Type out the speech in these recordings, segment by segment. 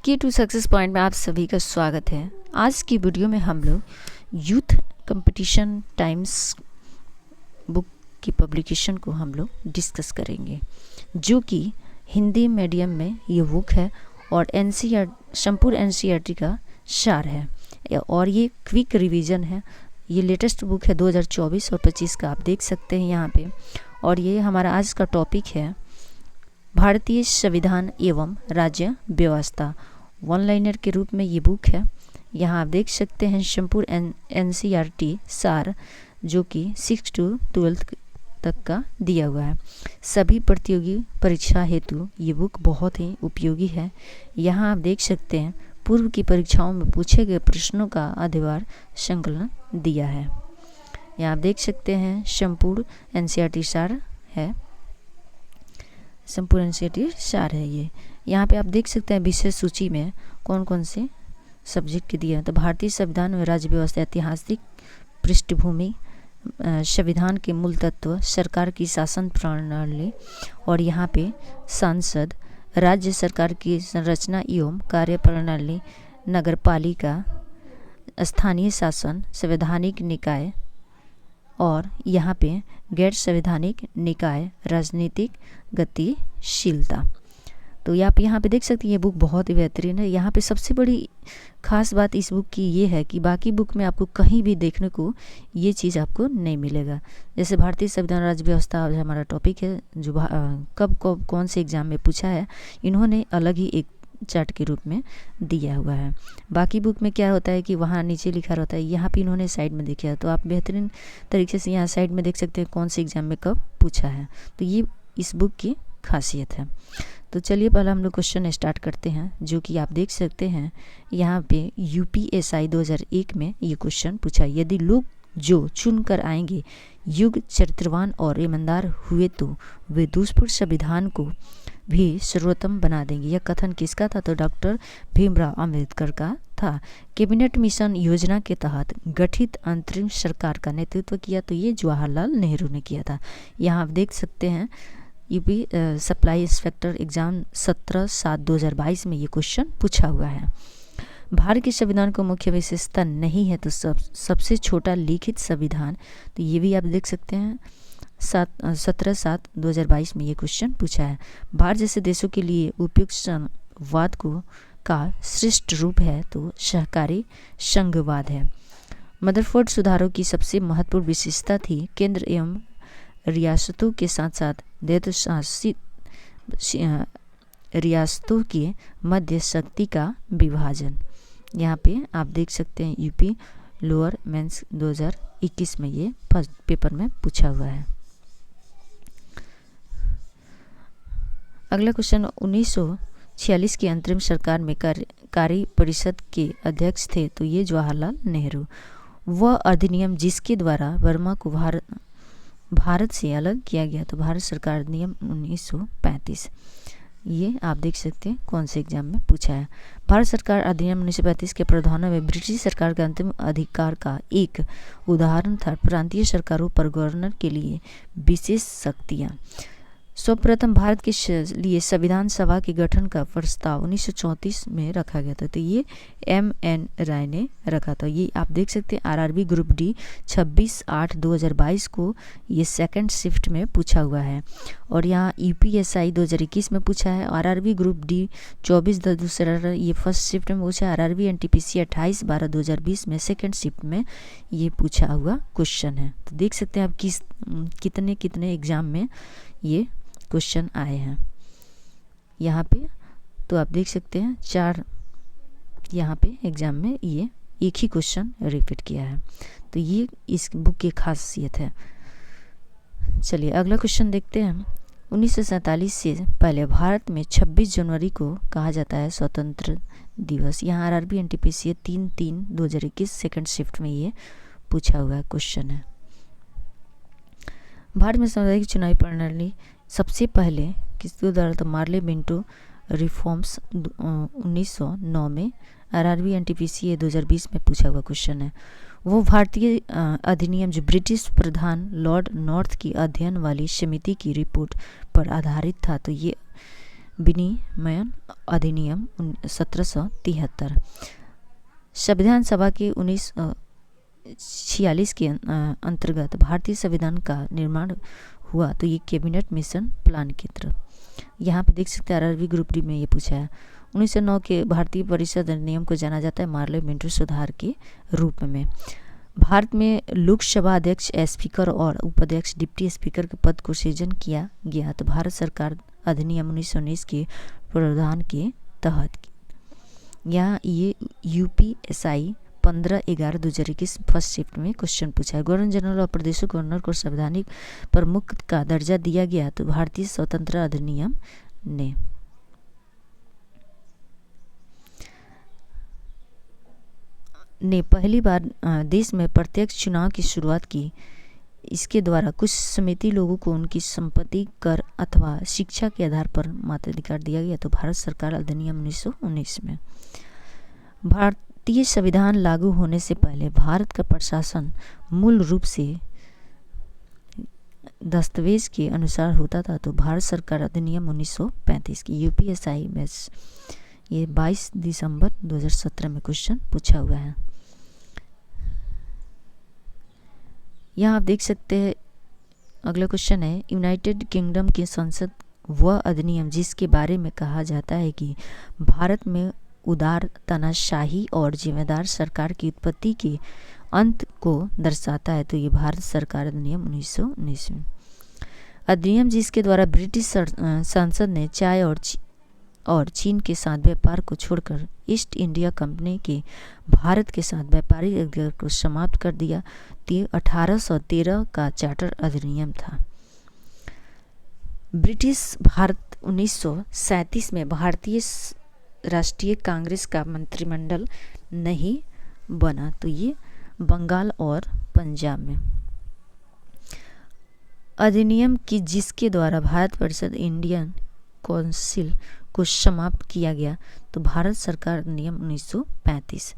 की to success point में आप सभी का स्वागत है। आज की वीडियो में हम लोग यूथ कंपटीशन टाइम्स बुक की पब्लिकेशन को हम लोग डिस्कस करेंगे, जो कि हिंदी मीडियम में ये बुक है और संपूर्ण एनसीईआरटी का सार है और ये क्विक रिवीजन है। ये लेटेस्ट बुक है 2024 और 25 का, आप देख सकते हैं यहाँ पे। और ये हमारा आज का टॉपिक है भारतीय संविधान एवं राज्य व्यवस्था। वन लाइनर के रूप में ये बुक है। यहाँ आप देख सकते हैं संपूर्ण एनसीईआरटी सार, जो कि 6 to 12 तक का दिया हुआ है। सभी प्रतियोगी परीक्षा हेतु ये बुक बहुत ही उपयोगी है। यहाँ आप देख सकते हैं पूर्व की परीक्षाओं में पूछे गए प्रश्नों का अधिवार संकलन दिया है। यहाँ आप देख सकते हैं संपूर्ण एनसीईआरटी सार है, संपूर्ण एनसीईआरटी सार है ये। यहाँ पे आप देख सकते हैं विषय सूची में कौन कौन से सब्जेक्ट के दिए हैं। तो भारतीय संविधान में राज्य व्यवस्था, ऐतिहासिक पृष्ठभूमि, संविधान के मूल तत्व, सरकार की शासन प्रणाली, और यहाँ पे सांसद, राज्य सरकार की संरचना एवं कार्य प्रणाली, नगरपालिका, स्थानीय शासन, संवैधानिक निकाय, और यहाँ पे गैर संवैधानिक निकाय, राजनीतिक गतिशीलता। तो आप यहाँ पे देख सकते हैं ये बुक बहुत ही बेहतरीन है। यहाँ पे सबसे बड़ी खास बात इस बुक की ये है कि बाकी बुक में आपको कहीं भी देखने को ये चीज़ आपको नहीं मिलेगा। जैसे भारतीय संविधान राज्य व्यवस्था आज हमारा टॉपिक है, जो कब कौन से एग्ज़ाम में पूछा है, इन्होंने अलग ही एक चार्ट के रूप में दिया हुआ है। बाकी बुक में क्या होता है कि वहाँ नीचे लिखा रहता है, यहाँ पे इन्होंने साइड में देखा है। तो आप बेहतरीन तरीके से यहाँ साइड में देख सकते हैं कौन से एग्ज़ाम में कब पूछा है। तो ये इस बुक की खासियत है। तो चलिए पहले हम लोग क्वेश्चन स्टार्ट करते हैं, जो कि आप देख सकते हैं यहाँ पे यूपीएसआई 2001 में ये क्वेश्चन पूछा। यदि लोग जो चुन कर आएंगे युग चरित्रवान और ईमानदार हुए तो वे दूसरे संविधान को भी सर्वोत्तम बना देंगे। यह कथन किसका था? तो डॉक्टर भीमराव अंबेडकर का था। कैबिनेट मिशन योजना के तहत गठित अंतरिम सरकार का नेतृत्व किया, तो ये जवाहरलाल नेहरू ने किया था। यहाँ आप देख सकते हैं यूपी सप्लाई इंस्पेक्टर एग्ज़ाम 17/7/2022 में ये क्वेश्चन पूछा हुआ है। भारत के संविधान को मुख्य विशेषता नहीं है तो सबसे छोटा लिखित संविधान, तो ये भी आप देख सकते हैं 17/7/2022 में ये क्वेश्चन पूछा है। भारत जैसे देशों के लिए उपयुक्त संघवाद का श्रेष्ठ रूप है तो सहकारी संघवाद है। मदरफोर्ड सुधारों की सबसे महत्वपूर्ण विशेषता थी केंद्र एवं रियासतों के साथ साथ स्वायत्तशासित रियासतों के मध्य शक्ति का विभाजन। यहाँ पे आप देख सकते हैं यूपी लोअर मेंस 2021 में ये फर्स्ट पेपर में पूछा हुआ है। अगला क्वेश्चन 1946 की अंतरिम सरकार में कार्य परिषद के अध्यक्ष थे, तो ये जवाहरलाल नेहरू। वह अधिनियम जिसके द्वारा वर्मा को भारत से अलग किया गया, तो भारत सरकार अधिनियम 1935। ये आप देख सकते हैं कौन से एग्जाम में पूछा है। भारत सरकार अधिनियम 1935 के प्रावधानों में ब्रिटिश सरकार के अंतिम अधिकार का एक उदाहरण था प्रांतीय सरकारों पर गवर्नर के लिए विशेष शक्तियाँ। सर्वप्रथम भारत के लिए संविधान सभा के गठन का प्रस्ताव 1934 में रखा गया था, तो ये MN राय ने रखा था। ये आप देख सकते हैं RRB ग्रुप डी 26/8/2022 को ये सेकंड शिफ्ट में पूछा हुआ है। और यहाँ UPSI 2021 में पूछा है। RRB ग्रुप डी 24/2 ये फर्स्ट शिफ्ट में पूछा है। RRB NTPC 28/12/2020 में सेकेंड शिफ्ट में ये पूछा हुआ क्वेश्चन है। तो देख सकते हैं आप कितने एग्जाम में ये क्वेश्चन आए हैं यहाँ पे। तो आप देख सकते हैं 4 यहाँ पे एग्जाम में ये एक ही क्वेश्चन रिपीट किया है। तो ये इस बुक की खासियत है। चलिए अगला क्वेश्चन देखते हैं। 1947 से पहले भारत में 26 जनवरी को कहा जाता है स्वतंत्र दिवस। यहाँ RRB NTPC 3/3/2021 सेकेंड शिफ्ट में ये पूछा हुआ क्वेश्चन है। भारत में सामुदायिक चुनावी प्रणाली सबसे पहले किसके द्वारा? तो मार्ले मिंटो रिफॉर्म्स 1909 में। RRB NTPC 2020 में पूछा हुआ क्वेश्चन है। वो भारतीय अधिनियम जो ब्रिटिश प्रधान लॉर्ड नॉर्थ की अध्ययन वाली समिति की रिपोर्ट पर आधारित था, तो ये विनिमयन अधिनियम 1773। संविधान सभा के 1946 के अंतर्गत भारतीय संविधान का निर्माण हुआ, तो ये कैबिनेट मिशन प्लान के तरफ। यहाँ पे देख सकते हैं आरआरबी ग्रुप डी में ये पूछा है। 1909 के भारतीय परिषद अधिनियम को जाना जाता है मार्ले मिंटो सुधार के रूप में। भारत में लोकसभा अध्यक्ष, स्पीकर और उपाध्यक्ष, डिप्टी स्पीकर के पद को सृजन किया गया, तो भारत सरकार अधिनियम 1919 के प्रावधान के तहत। यहाँ ये यूपीएसआई 15/11/2021 फर्स्ट शिफ्ट में क्वेश्चन पूछा है। गवर्नर जनरल और प्रदेश गवर्नर को संवैधानिक प्रमुख का दर्जा दिया गया, तो भारतीय स्वतंत्रता अधिनियम ने पहली बार देश में प्रत्यक्ष चुनाव की शुरुआत की। इसके द्वारा कुछ समिति लोगों को उनकी संपत्ति, कर अथवा शिक्षा के आधार पर मताधिकार दिया गया, तो भारत सरकार अधिनियम 1919 में। भारतीय संविधान लागू होने से पहले भारत का प्रशासन मूल रूप से दस्तावेज के अनुसार होता था, तो भारत सरकार अधिनियम 1935 की। यूपीएसआई में ये 22 दिसंबर 2017 में क्वेश्चन पूछा हुआ है। यहाँ आप देख सकते हैं अगला क्वेश्चन है, यूनाइटेड किंगडम की संसद वह अधिनियम जिसके बारे में कहा जाता है कि भारत में उदार, तानाशाही और जिम्मेदार सरकार की उत्पत्ति के अंत को दर्शाता है, तो ये भारत सरकार अधिनियम 1919 में। अधिनियम जिसके द्वारा ब्रिटिश संसद ने चाय और चीन के साथ व्यापार को छोड़कर ईस्ट इंडिया कंपनी के भारत के साथ व्यापारिक अधिकार को समाप्त कर दिया, तो 1813 का चार्टर अधिनियम था। ब्रिटिश भारत 1937 में भारतीय राष्ट्रीय कांग्रेस का मंत्रिमंडल नहीं बना, तो ये बंगाल और पंजाब में। अधिनियम की जिसके द्वारा भारत परिषद इंडियन काउंसिल को समाप्त किया गया, तो भारत सरकार अधिनियम 1935।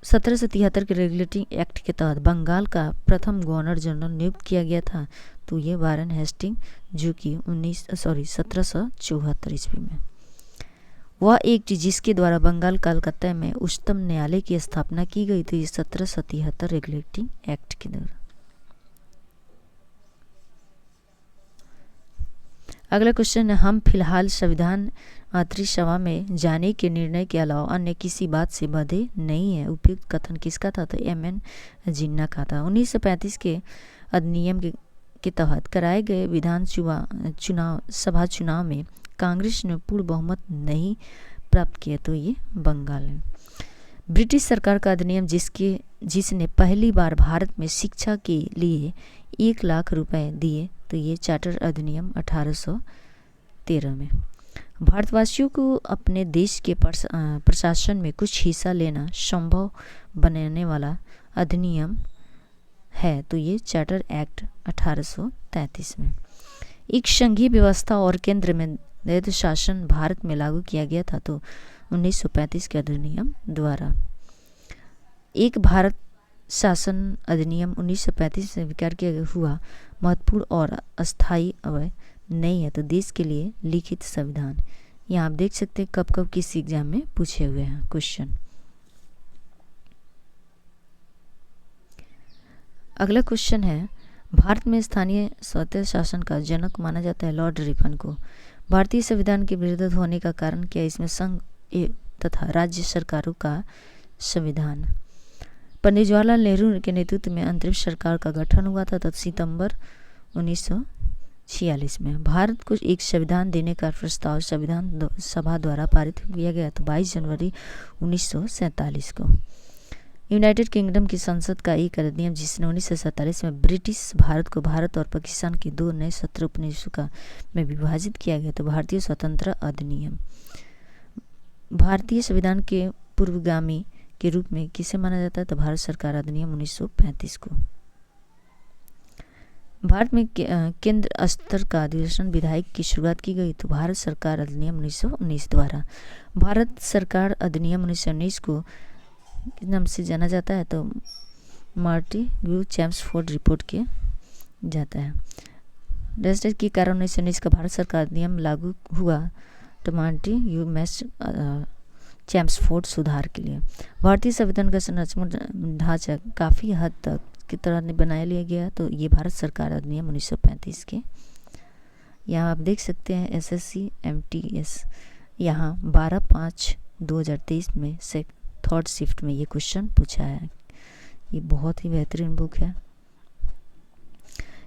1773 के रेगुलेटिंग एक्ट के तहत बंगाल का प्रथम गवर्नर जनरल नियुक्त किया गया था, तो ये वारेन हेस्टिंग, जो कि 1774 ईस्वी में। वह एक्ट जिसके द्वारा बंगाल कलकत्ता में उच्चतम न्यायालय की स्थापना की गई, तो ये 1773 रेगुलेटिंग एक्ट के द्वारा। अगला क्वेश्चन है, हम फिलहाल संविधान आंतरिक सभा में जाने के निर्णय के अलावा अन्य किसी बात से बंधे नहीं है। उपयुक्त कथन किसका था, तो एमएन जिन्ना का था। 1935 के अधिनियम के तहत कराए गए विधान सभा चुनाव में कांग्रेस ने पूर्ण बहुमत नहीं प्राप्त किया, तो ये बंगाल है। ब्रिटिश सरकार का अधिनियम जिसने पहली बार भारत में शिक्षा के लिए 1 लाख रुपए दिए, तो ये चार्टर अधिनियम 1813 में। भारतवासियों को अपने देश के प्रशासन में कुछ हिस्सा लेना संभव बनाने वाला अधिनियम है, तो ये चार्टर एक्ट 1833 में। एक संघीय व्यवस्था और केंद्र में द्वैध शासन भारत में लागू किया गया था, तो 1935 के अधिनियम द्वारा। एक भारत शासन अधिनियम 1935 से स्वीकार किया हुआ महत्वपूर्ण और अस्थायी अवय नहीं है, तो देश के लिए लिखित संविधान। यहाँ आप देख सकते हैं कब कब किस एग्जाम में पूछे हुए हैं क्वेश्चन। अगला क्वेश्चन है, भारत में स्थानीय स्वतंत्र शासन का जनक माना जाता है लॉर्ड रिपन को। भारतीय संविधान के विरुद्ध होने का कारण क्या है, इसमें संघ तथा राज्य सरकारों का संविधान। पंडित जवाहरलाल नेहरू के नेतृत्व में अंतरिम सरकार का गठन हुआ था, तब सितंबर 1946 में। भारत को एक संविधान देने का प्रस्ताव संविधान सभा द्वारा पारित किया गया, तो 22 जनवरी 1947 को। यूनाइटेड किंगडम की संसद का एक अधिनियम जिसने 1947 में ब्रिटिश भारत को भारत और पाकिस्तान के 2 नए 17 उपनिवेशों में विभाजित किया गया, तो भारतीय स्वतंत्रता अधिनियम। भारतीय संविधान के पूर्वगामी के रूप में किसे माना जाता है, तो भारत सरकार अधिनियम 1935 को। भारत में केंद्र स्तर का अधिवेशन विधायक की शुरुआत की गई, तो भारत सरकार अधिनियम 1919 द्वारा। भारत सरकार अधिनियम 1919 को किस नाम से जाना जाता है, तो मार्टी व्यू चैम्सफोर्ड रिपोर्ट के जाता है। रजिस्टर के कारण 1919 का भारत सरकार अधिनियम लागू हुआ, टमाटी यू मैच चैम्सफोर्ड सुधार के लिए। भारतीय संविधान का संरचना ढांचा काफ़ी हद तक की तरह बनाया लिया गया, तो ये भारत सरकार अधिनियम 1935 के। यहाँ आप देख सकते हैं SSC MTS यहाँ 12/5/2023 में से 3rd शिफ्ट में ये क्वेश्चन पूछा है। ये बहुत ही बेहतरीन बुक है।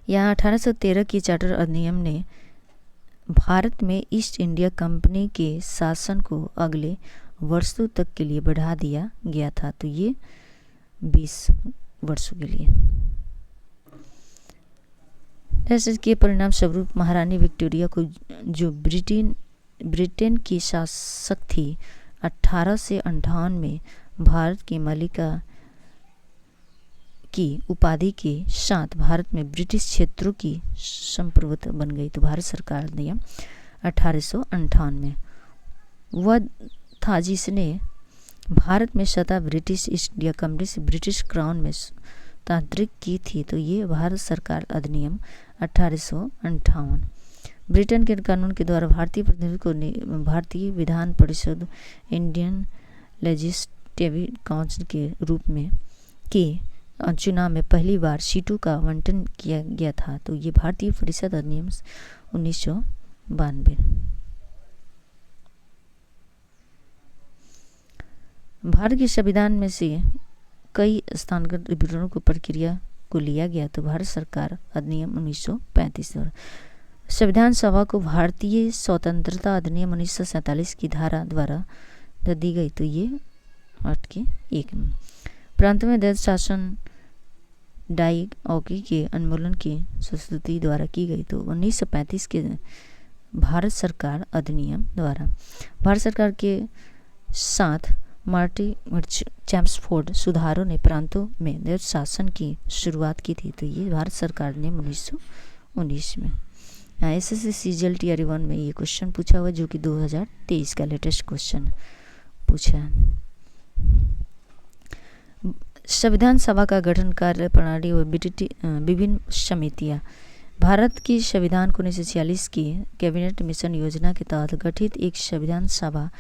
यहाँ 1813 की चार्टर अधिनियम ने भारत में ईस्ट इंडिया कंपनी के शासन को अगले वर्षों तक के लिए बढ़ा दिया गया था, तो ये 20 वर्षों के लिए। ऐसे के परिणाम स्वरूप महारानी विक्टोरिया को, जो ब्रिटेन की शासक थी, 1858 में भारत की मालिका की उपाधि के साथ भारत में ब्रिटिश क्षेत्रों की संप्रभुता बन गई। तो भारत सरकार नियम 1858 में वह था जिसने भारत में सत्ता ब्रिटिश ईस्ट इंडिया कंपनी से ब्रिटिश क्राउन में तांत्रिक की थी, तो ये भारत सरकार अधिनियम 1858। ब्रिटेन के कानून के द्वारा भारतीय प्रतिनिधि को भारतीय Vidhan Parishad Indian legislative council के रूप में के चुनाव में पहली बार सीटों का आवंटन किया गया था, तो ये भारतीय परिषद अधिनियम 1992। भारत के संविधान में से कई स्थानगत विवरणों को प्रक्रिया को लिया गया, तो भारत सरकार अधिनियम 1935 द्वारा। संविधान सभा को भारतीय स्वतंत्रता अधिनियम 1947 की धारा द्वारा दी गई, तो ये 8 के 1 में। प्रांत में दैत शासन डाइऑकी के उन्मूलन की संस्तुति द्वारा की गई, तो 1935 के भारत सरकार अधिनियम द्वारा। भारत सरकार के साथ मार्टिन चैम्सफोर्ड सुधारों ने प्रांतों में दैत शासन की शुरुआत की थी, तो ये भारत सरकार ने 1919 में। SSC CGL Tier 1 में ये क्वेश्चन पूछा हुआ, जो कि 2023 का लेटेस्ट क्वेश्चन पूछा है। संविधान सभा का गठन, कार्य प्रणाली और विभिन्न समितियां। भारत की संविधान को 1946 की कैबिनेट मिशन योजना के तहत गठित एक संविधान सभा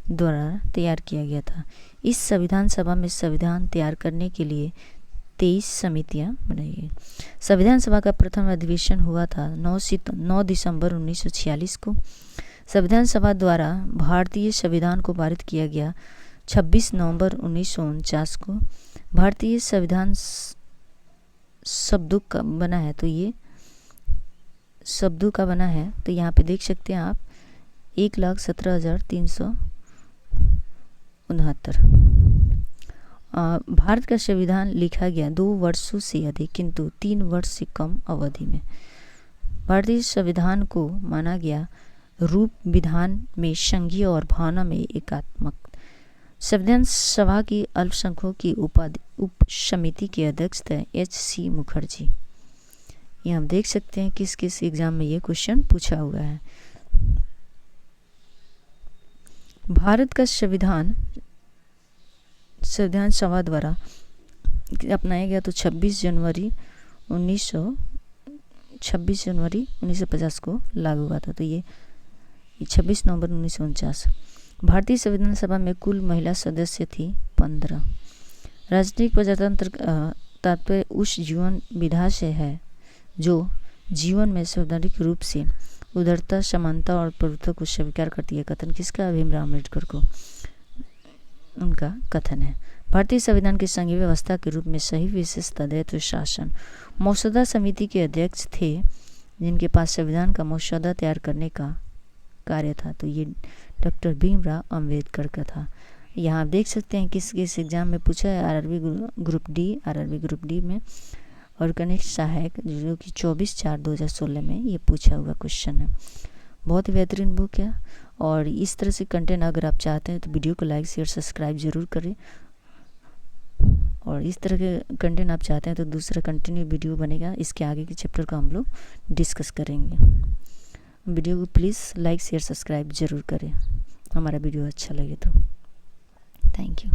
द्वारा तैयार किया गया था। इस संविधान सभा में संविधान तैयार करने के लिए 23 समितियां बनाई गई। संविधान सभा का प्रथम अधिवेशन हुआ था 9 दिसंबर 1946 को। संविधान सभा द्वारा भारतीय संविधान को पारित किया गया 26 नवंबर 1949 को। भारतीय संविधान शब्दों का बना है, तो ये शब्दों का बना है, तो यहाँ पे देख सकते हैं आप 1,17,369। भारत का संविधान लिखा गया 2 वर्षों से अधिक किंतु 3 वर्ष से कम अवधि में। भारतीय संविधान को माना गया रूप विधान में संघीय और भावना में एकात्मक। संविधान सभा की अल्पसंख्यकों की उप समिति के अध्यक्ष थे HC मुखर्जी। ये हम देख सकते हैं किस किस एग्जाम में ये क्वेश्चन पूछा हुआ है। भारत का संविधान सभा द्वारा अपनाया गया, तो 26 जनवरी 1950 को लागू हुआ था, तो ये 26 नवंबर 1949। भारतीय संविधान सभा में कुल महिला सदस्य थी 15। राजनीतिक प्रजातंत्र तात्पर्य उस जीवन विधा से है जो जीवन में संवैधानिक रूप से उदारता, समानता और प्रभुत्व को स्वीकार करती है। कथन किसका? भीमराव अम्बेडकर को उनका कथन है। भारतीय संविधान की संघीय व्यवस्था के रूप में सही विशेषता दायित्व शासन। मसौदा समिति के अध्यक्ष थे जिनके पास संविधान का मसौदा तैयार करने का कार्य था, तो ये डॉक्टर भीमराव अम्बेडकर का था। यहाँ आप देख सकते हैं किस किस एग्जाम में पूछा है। आरआरबी ग्रुप डी में और कनिष्ठ सहायक जो कि 24/4/2016 में ये पूछा हुआ क्वेश्चन है। बहुत ही बेहतरीन बुक है और इस तरह से कंटेंट अगर आप चाहते हैं तो वीडियो को लाइक शेयर सब्सक्राइब जरूर करें। और इस तरह के कंटेंट आप चाहते हैं तो दूसरा कंटिन्यू वीडियो बनेगा, इसके आगे के चैप्टर को हम लोग डिस्कस करेंगे। वीडियो को प्लीज़ लाइक शेयर सब्सक्राइब जरूर करें हमारा वीडियो अच्छा लगे तो। Thank you.